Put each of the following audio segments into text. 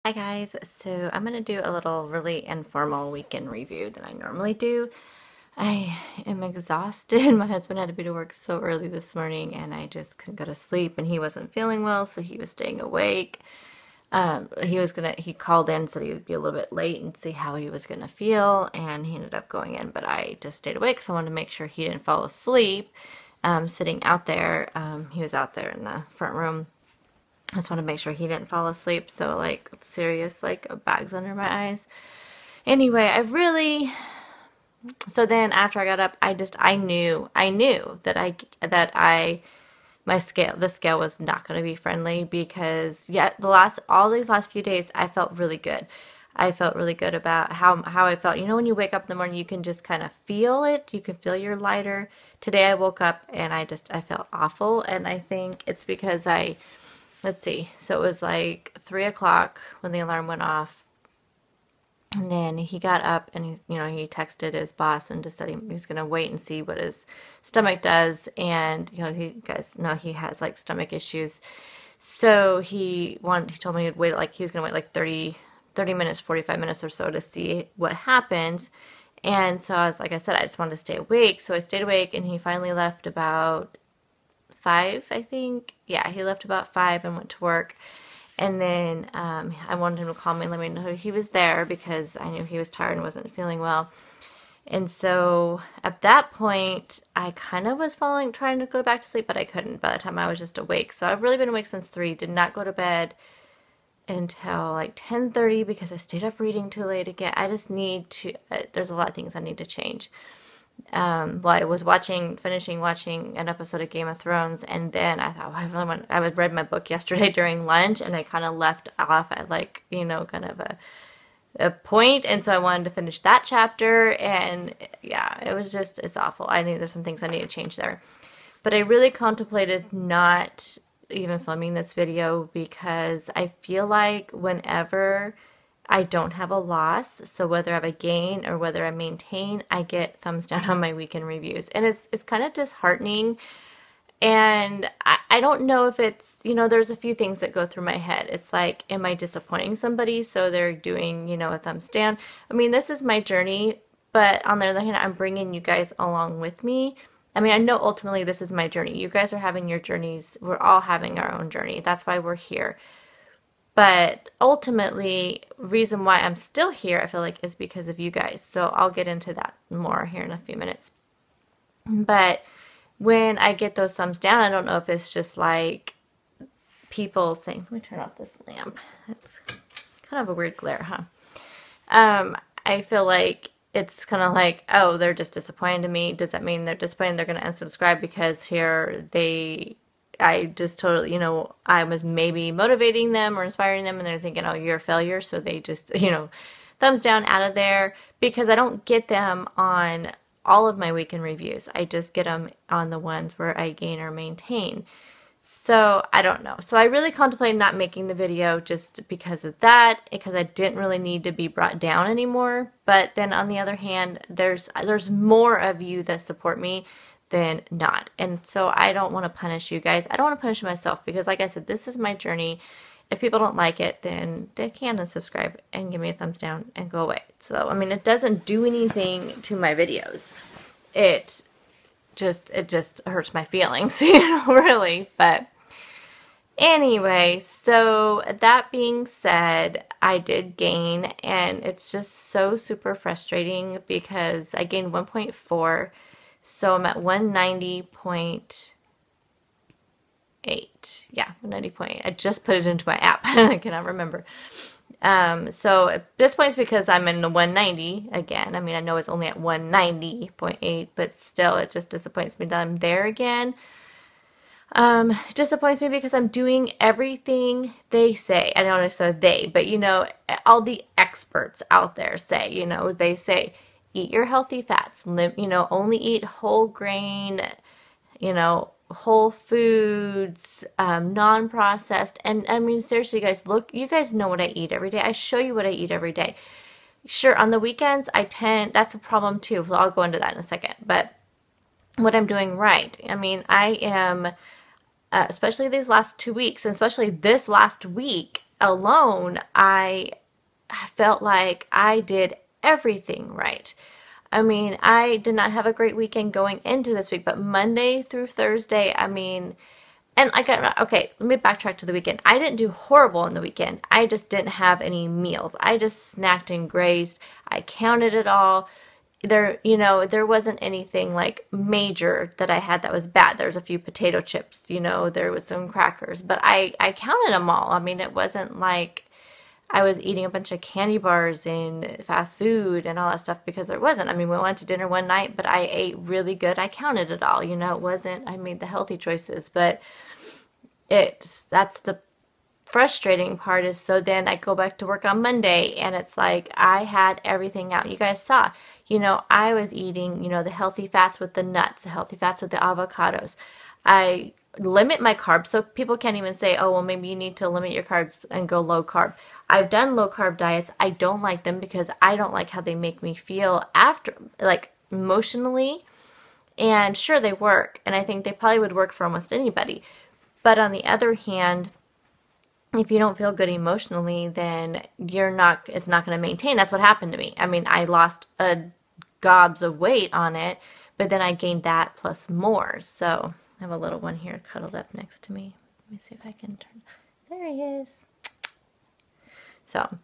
Hi guys, so I'm going to do a little really informal weekend review that I normally do. I am exhausted. My husband had to be to work so early this morning and I just couldn't go to sleep and he wasn't feeling well, so he was staying awake. He called in, said he would be a little bit late and see how he was gonna feel, and he ended up going in, but I just stayed awake because I wanted to make sure he didn't fall asleep. Sitting out there, he was out there in the front room. I just want to make sure he didn't fall asleep. So like serious, like bags under my eyes. Anyway, so then after I got up, I knew the scale was not going to be friendly because yet all these last few days, I felt really good. I felt really good about how I felt. You know, when you wake up in the morning, you can just kind of feel it. You can feel you're lighter. Today I woke up and I felt awful. And I think it's because let's see. So it was like 3 o'clock when the alarm went off. And then he got up and he texted his boss and just said he's going to wait and see what his stomach does. And, you guys know he has like stomach issues. So he told me he was going to wait like 30 minutes, 45 minutes or so to see what happened. And so like I said, I just wanted to stay awake. So I stayed awake and he finally left about 5, I think. Yeah, he left about 5 and went to work. And then I wanted him to call me and let me know he was there because I knew he was tired and wasn't feeling well. And so at that point, I kind of was trying to go back to sleep, but I couldn't by the time I was just awake. So I've really been awake since 3, did not go to bed until like 10:30 because I stayed up reading too late again. I just need to, there's a lot of things I need to change. Well, I was finishing watching an episode of Game of Thrones, and then I thought, I read my book yesterday during lunch, and I kind of left off at like, kind of a point, and so I wanted to finish that chapter, and yeah, it's awful. There's some things I need to change there. But I really contemplated not even filming this video because I feel like whenever I don't have a loss, so whether I have a gain or whether I maintain, I get thumbs down on my weekend reviews. And it's kind of disheartening. And I don't know if it's, there's a few things that go through my head. It's like, am I disappointing somebody? So they're doing, a thumbs down. I mean, this is my journey, but on the other hand, I'm bringing you guys along with me. I mean, I know ultimately this is my journey. You guys are having your journeys. We're all having our own journey. That's why we're here. But ultimately, reason why I'm still here, I feel like, is because of you guys. So I'll get into that more here in a few minutes. But when I get those thumbs down, I don't know if it's just like people saying, let me turn off this lamp. It's kind of a weird glare, huh? I feel like it's kind of like, oh, they're just disappointed in me. Does that mean they're disappointed? They're going to unsubscribe because I just totally, I was maybe motivating them or inspiring them and they're thinking, oh, you're a failure. So they just, thumbs down out of there because I don't get them on all of my weekend reviews. I just get them on the ones where I gain or maintain. So I don't know. So I really contemplated not making the video just because of that, because I didn't really need to be brought down anymore. But then on the other hand, there's more of you that support me than not. And so I don't want to punish you guys. I don't want to punish myself because like I said, this is my journey. If people don't like it, then they can unsubscribe and give me a thumbs down and go away. So, I mean, it doesn't do anything to my videos. It just hurts my feelings, really. But anyway, so that being said, I did gain, and it's just so super frustrating because I gained 1.4. So I'm at 190.8. Yeah, 190.8. I just put it into my app. I cannot remember. So it disappoints because I'm in the 190 again. I mean, I know it's only at 190.8, but still it just disappoints me that I'm there again. It disappoints me because I'm doing everything they say. I don't know if it's they, but all the experts out there say, they say, eat your healthy fats, only eat whole grain, whole foods, non-processed. And I mean, seriously, guys, look, you guys know what I eat every day. I show you what I eat every day. Sure, on the weekends, that's a problem too. So I'll go into that in a second. But what I'm doing right, I mean, I am, especially these last 2 weeks, and especially this last week, alone, I felt like I did everything right. I mean, I did not have a great weekend going into this week, but Monday through Thursday, I mean, and I got, okay, let me backtrack to the weekend. I didn't do horrible on the weekend. I just didn't have any meals. I just snacked and grazed. I counted it all. There wasn't anything like major that I had that was bad. There was a few potato chips, there was some crackers, but I counted them all. I mean, it wasn't like I was eating a bunch of candy bars and fast food and all that stuff, because there wasn't. I mean, we went to dinner one night, but I ate really good. I counted it all. It wasn't, I made the healthy choices, but that's the frustrating part. Is so then I go back to work on Monday and it's like I had everything out. You guys saw, I was eating, the healthy fats with the nuts, the healthy fats with the avocados. I limit my carbs, so people can't even say, oh, well, maybe you need to limit your carbs and go low carb. I've done low carb diets. I don't like them because I don't like how they make me feel after, like emotionally. And sure, they work, and I think they probably would work for almost anybody. But on the other hand, if you don't feel good emotionally, then it's not going to maintain. That's what happened to me. I mean, I lost gobs of weight on it, but then I gained that plus more. So I have a little one here cuddled up next to me. Let me see if I can turn. There he is. So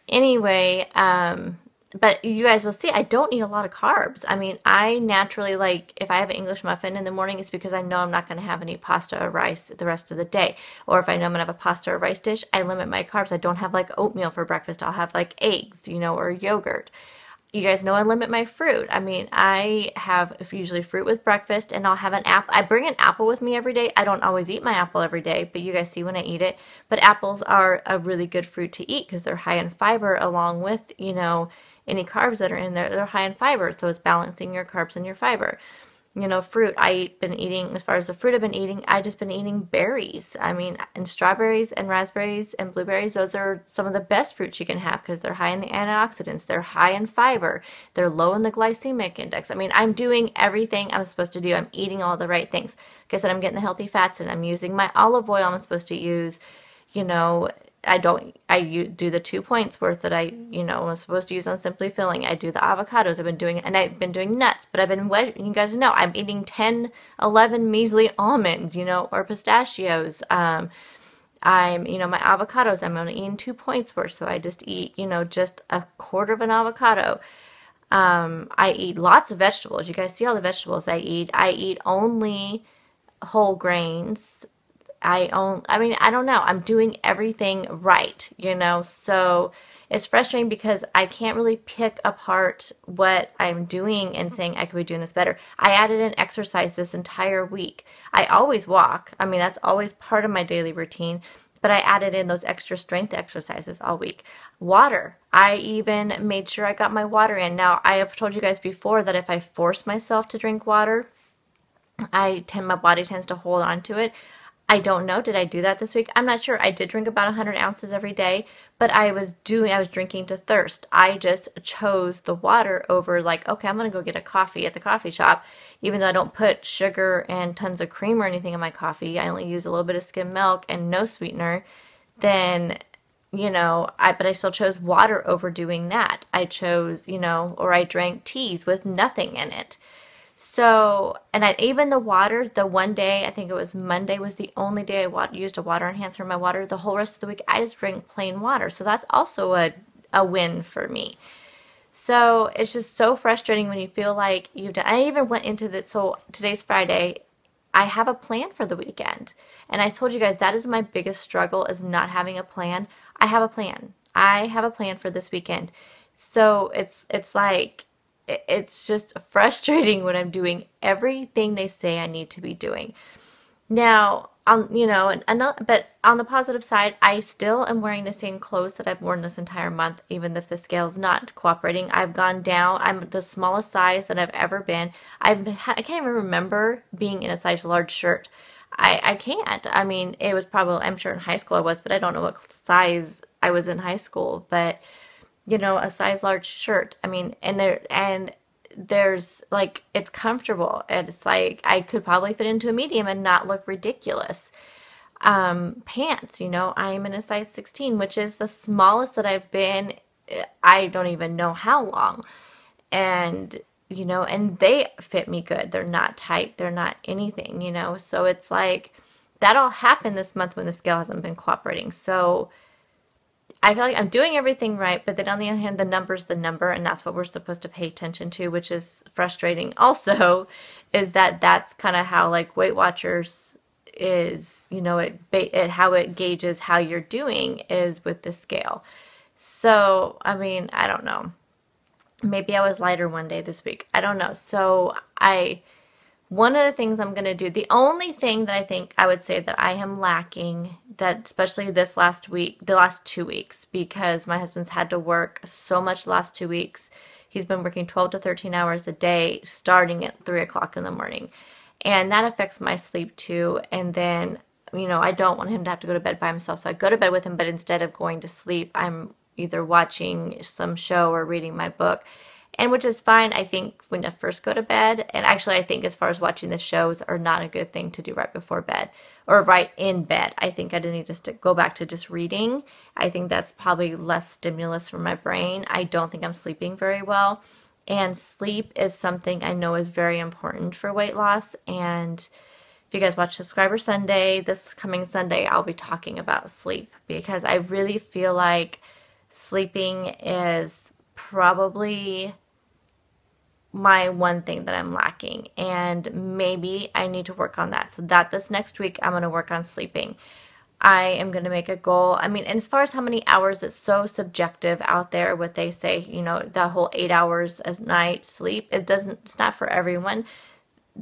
anyway, but you guys will see I don't eat a lot of carbs. I mean, I naturally, like, if I have an English muffin in the morning, it's because I know I'm not going to have any pasta or rice the rest of the day. Or if I know I'm going to have a pasta or rice dish, I limit my carbs. I don't have like oatmeal for breakfast. I'll have like eggs, or yogurt. You guys know I limit my fruit. I mean, I have usually fruit with breakfast, and I'll have an apple. I bring an apple with me every day. I don't always eat my apple every day, but you guys see when I eat it. But apples are a really good fruit to eat because they're high in fiber, along with, any carbs that are in there. They're high in fiber, so it's balancing your carbs and your fiber. Fruit, been eating, as far as the fruit I've been eating, I just been eating berries. I mean, and strawberries and raspberries and blueberries, those are some of the best fruits you can have because they're high in the antioxidants, they're high in fiber, they're low in the glycemic index. I mean, I'm doing everything I'm supposed to do. I'm eating all the right things. Like I said, I'm getting the healthy fats in. I'm using my olive oil I'm supposed to use. I do the 2 points worth that I'm supposed to use on Simply Filling. I do the avocados. I've been doing nuts, but you guys know, I'm eating 10, 11 measly almonds, or pistachios. My avocados, I'm only eating 2 points worth, so I just eat, just a quarter of an avocado. I eat lots of vegetables. You guys see all the vegetables I eat. I eat only whole grains. I don't know. I'm doing everything right, so it's frustrating because I can't really pick apart what I'm doing and saying I could be doing this better. I added in exercise this entire week. I always walk. I mean, that's always part of my daily routine, but I added in those extra strength exercises all week. Water. I even made sure I got my water in. Now, I have told you guys before that if I force myself to drink water, my body tends to hold on to it. I don't know. Did I do that this week? I'm not sure. I did drink about 100 ounces every day, but I was drinking to thirst. I just chose the water over, like, okay, I'm going to go get a coffee at the coffee shop. Even though I don't put sugar and tons of cream or anything in my coffee, I only use a little bit of skim milk and no sweetener, then, but I still chose water over doing that. I chose, or I drank teas with nothing in it. So, and even the water, the one day, I think it was Monday, was the only day I used a water enhancer in my water. The whole rest of the week, I just drank plain water. So that's also a win for me. So it's just so frustrating when you feel like you've done. I even went into that. So today's Friday. I have a plan for the weekend. And I told you guys that is my biggest struggle, is not having a plan. I have a plan. I have a plan for this weekend. So it's like, it's just frustrating when I'm doing everything they say I need to be doing. Now, but on the positive side, I still am wearing the same clothes that I've worn this entire month, even if the scale's not cooperating. I've gone down. I'm the smallest size that I've ever been. I can't even remember being in a size large shirt. I can't. I mean, it was probably, I'm sure in high school I was, but I don't know what size I was in high school. But a size large shirt. I mean, there's like, it's comfortable. It's like I could probably fit into a medium and not look ridiculous. pants, you know, I'm in a size 16, which is the smallest that I've been, I don't even know how long. And, you know, and they fit me good. They're not tight. They're not anything, you know. So it's like that all happened this month when the scale hasn't been cooperating. So I feel like I'm doing everything right, but then on the other hand, the number's the number, and that's what we're supposed to pay attention to, which is frustrating. Also, is that that's kind of how like Weight Watchers is, you know, it how it gauges how you're doing is with the scale. So, I mean, I don't know. Maybe I was lighter one day this week. I don't know. So, one of the things I'm going to do, the only thing that I think I would say that I am lacking, that especially this last week, the last 2 weeks, because my husband's had to work so much the last 2 weeks. He's been working 12 to 13 hours a day, starting at 3 o'clock in the morning. And that affects my sleep too. And then, you know, I don't want him to have to go to bed by himself. So I go to bed with him, but instead of going to sleep, I'm either watching some show or reading my book. And which is fine, I think, when I first go to bed. And actually, I think as far as watching the shows are not a good thing to do right before bed or right in bed. I think I need to go back to just reading. I think that's probably less stimulus for my brain. I don't think I'm sleeping very well. And sleep is something I know is very important for weight loss. And if you guys watch Subscriber Sunday, this coming Sunday, I'll be talking about sleep because I really feel like sleeping is probably my one thing that I'm lacking, and maybe I need to work on that. So that this next week I'm going to work on sleeping. I am going to make a goal. I mean, and as far as how many hours, it's so subjective out there what they say, you know, the whole 8 hours a night sleep. It's not for everyone.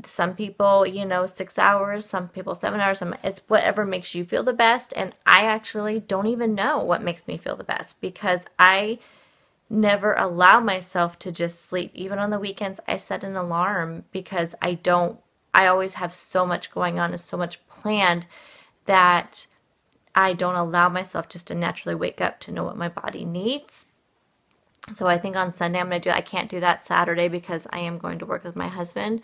Some people, you know, 6 hours, some people 7 hours. It's whatever makes you feel the best. And I actually don't even know what makes me feel the best because I never allow myself to just sleep. Even on the weekends, I set an alarm because I always have so much going on and so much planned that I don't allow myself just to naturally wake up to know what my body needs. So I think on Sunday I can't do that Saturday because I am going to work with my husband.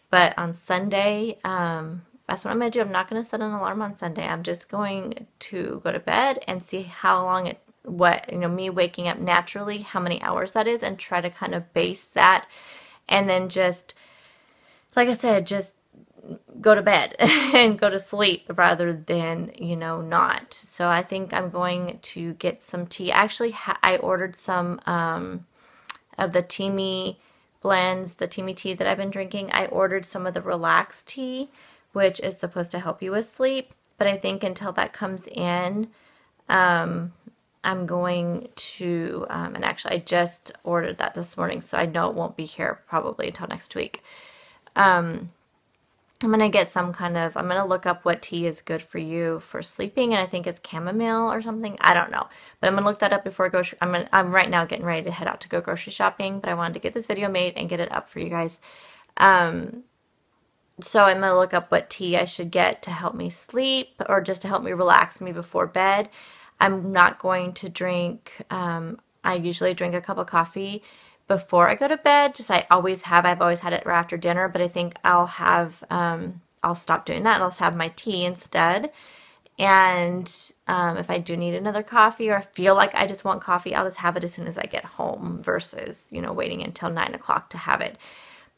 But on Sunday, that's what I'm going to do. I'm not going to set an alarm on Sunday. I'm just going to go to bed and see how long me waking up naturally, how many hours that is, and try to kind of base that. And then just, like I said, just go to bed and go to sleep rather than, you know, not. So I think I'm going to get some tea. Actually, I ordered some of the Teamy blends, the Teamy tea that I've been drinking. I ordered some of the Relax tea, which is supposed to help you with sleep. But I think until that comes in, I'm going to, and actually I just ordered that this morning, so I know it won't be here probably until next week. I'm going to get I'm going to look up what tea is good for you for sleeping, and I think it's chamomile or something. I don't know. But I'm going to look that up before I go. I'm right now getting ready to head out to go grocery shopping, but I wanted to get this video made and get it up for you guys. So I'm going to look up what tea I should get to help me sleep or just to help me relax me before bed. I'm not going to drink, I usually drink a cup of coffee before I go to bed. I've always had it right after dinner, but I think I'll stop doing that and I'll just have my tea instead. And if I do need another coffee or I feel like I just want coffee, I'll just have it as soon as I get home versus, you know, waiting until 9 o'clock to have it.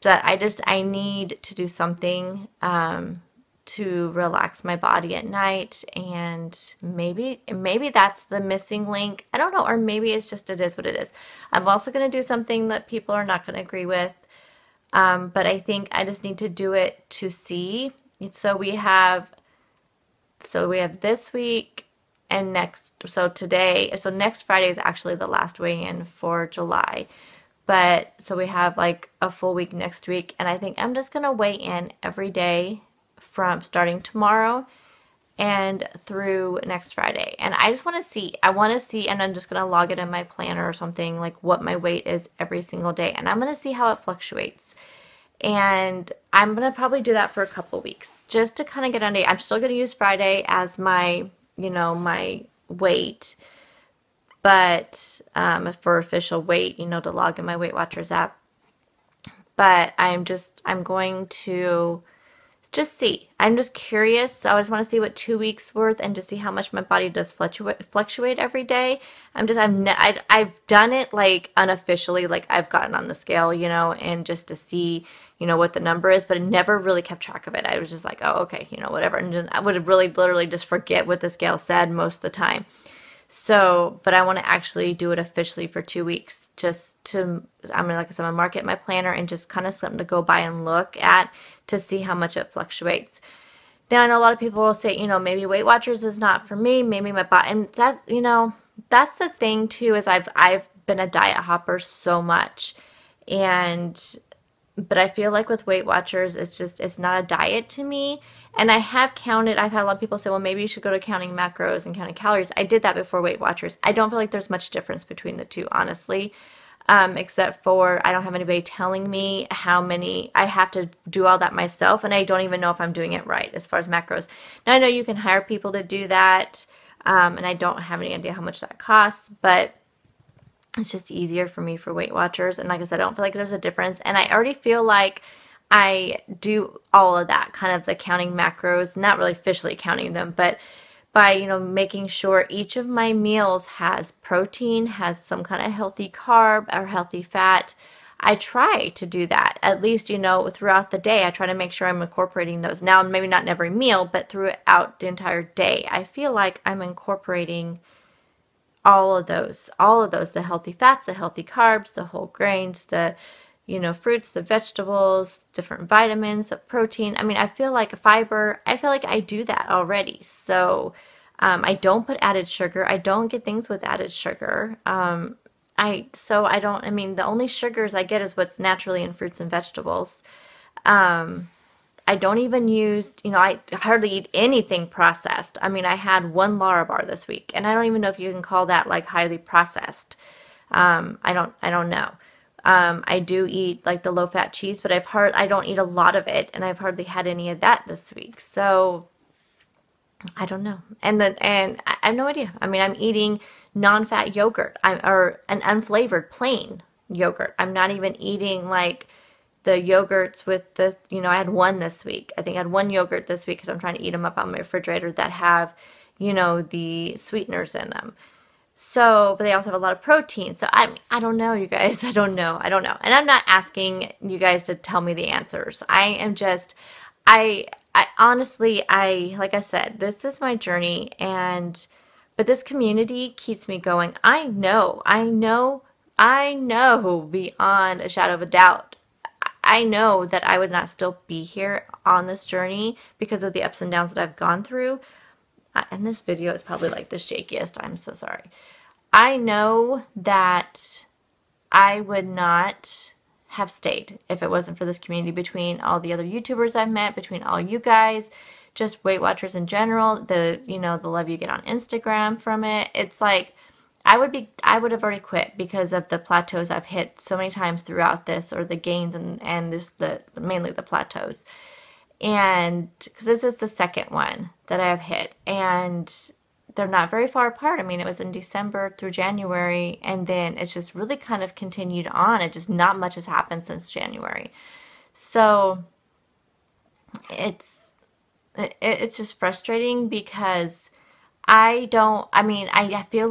But I need to do something to relax my body at night, and maybe that's the missing link. I don't know, or maybe it's just it is what it is. I'm also going to do something that people are not going to agree with, but I think I just need to do it to see. So we have this week and next. So next Friday is actually the last weigh-in for July. But so we have like a full week next week, and I think I'm just going to weigh in every day from starting tomorrow and through next Friday. And I just want to see. And I'm just going to log it in my planner or something, like what my weight is every single day. And I'm going to see how it fluctuates. And I'm going to probably do that for a couple weeks just to kind of get on date. I'm still going to use Friday as my, you know, my weight. But for official weight, you know, to log in my Weight Watchers app. But I'm going to just see. I'm just curious. So I just want to see what 2 weeks worth and just see how much my body does fluctuate every day. I've done it like unofficially, like I've gotten on the scale, and just to see, what the number is, but I never really kept track of it. I was just like, oh, okay, whatever. And then I would really literally just forget what the scale said most of the time. So, but I want to actually do it officially for 2 weeks just to, like I said, I'm gonna mark it in my planner and just kind of something to go by and look at to see how much it fluctuates. Now, I know a lot of people will say, maybe Weight Watchers is not for me, maybe my body, and that's the thing too, is I've been a diet hopper so much, but I feel like with Weight Watchers, it's not a diet to me. And I've had a lot of people say, well, maybe you should go to counting macros and counting calories. I did that before Weight Watchers. I don't feel like there's much difference between the two, honestly, except for I don't have anybody telling me how many. I have to do all that myself, and I don't even know if I'm doing it right as far as macros. Now, I know you can hire people to do that, and I don't have any idea how much that costs, but it's just easier for me for Weight Watchers. And like I said, I don't feel like there's a difference. And I already feel like I do all of that, kind of the counting macros, not really officially counting them, but by, making sure each of my meals has protein, has some kind of healthy carb or healthy fat. I try to do that, at least, throughout the day. I try to make sure I'm incorporating those. Now, maybe not in every meal, but throughout the entire day. I feel like I'm incorporating all of those, the healthy fats, the healthy carbs, the whole grains, the, fruits, the vegetables, different vitamins, the protein. I feel like fiber, I feel like I do that already. So I don't put added sugar. I don't get things with added sugar. The only sugars I get is what's naturally in fruits and vegetables. I don't even use, I hardly eat anything processed. I had one Larabar this week, and I don't even know if you can call that like highly processed. I don't know. I do eat like the low fat cheese, but I don't eat a lot of it, and I've hardly had any of that this week. So I don't know. And I have no idea. I'm eating non-fat yogurt, or an unflavored plain yogurt. I'm not even eating like the yogurts with I had one this week. I think I had one yogurt this week because I'm trying to eat them up on my refrigerator that have, the sweeteners in them. So, but they also have a lot of protein. So I don't know, you guys. I don't know. And I'm not asking you guys to tell me the answers. I honestly, like I said, this is my journey, but this community keeps me going. I know beyond a shadow of a doubt. I know that I would not still be here on this journey because of the ups and downs that I've gone through. And this video is probably like the shakiest. I'm so sorry. I know that I would not have stayed if it wasn't for this community, between all the other YouTubers I've met, between all you guys, just Weight Watchers in general, the love you get on Instagram from it. It's like, I would have already quit because of the plateaus I've hit so many times throughout this, or the gains and mainly the plateaus. And this is the second one that I have hit, and they're not very far apart. It was in December through January, and then it's just really kind of continued on. Not much has happened since January. So it's just frustrating because I feel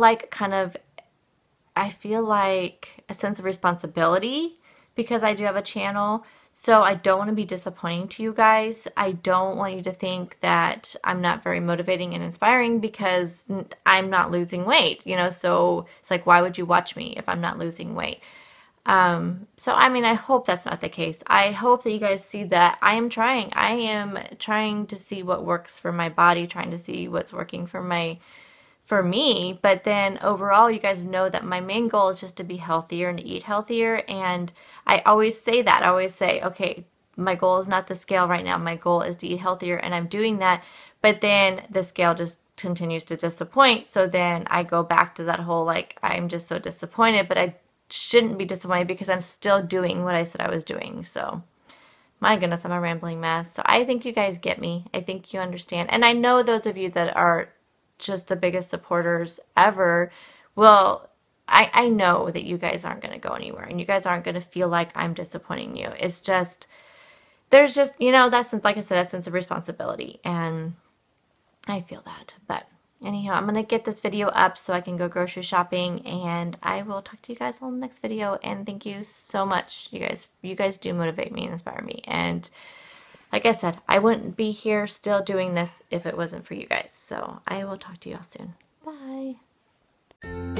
like a sense of responsibility because I do have a channel. So I don't want to be disappointing to you guys. I don't want you to think that I'm not very motivating and inspiring because I'm not losing weight, so it's like, why would you watch me if I'm not losing weight? I hope that's not the case. I hope that you guys see that I am trying. I am trying to see what works for my body, trying to see what's working for me, but then overall, you guys know that my main goal is just to be healthier and to eat healthier. And I always say that. I always say, okay, my goal is not the scale right now. My goal is to eat healthier, and I'm doing that. But then the scale just continues to disappoint. So then I go back to that whole, like, I'm just so disappointed, but I shouldn't be disappointed because I'm still doing what I said I was doing. So my goodness, I'm a rambling mess. So I think you guys get me. I think you understand. And I know those of you that are just the biggest supporters ever, well, I know that you guys aren't going to go anywhere, and you guys aren't going to feel like I'm disappointing you. It's just there's just, you know, that sense, like I said, that sense of responsibility, and I feel that. But anyhow, I'm going to get this video up so I can go grocery shopping, and I will talk to you guys on the next video. And thank you so much, you guys. You guys do motivate me and inspire me. And like I said, I wouldn't be here still doing this if it wasn't for you guys. So I will talk to you all soon. Bye.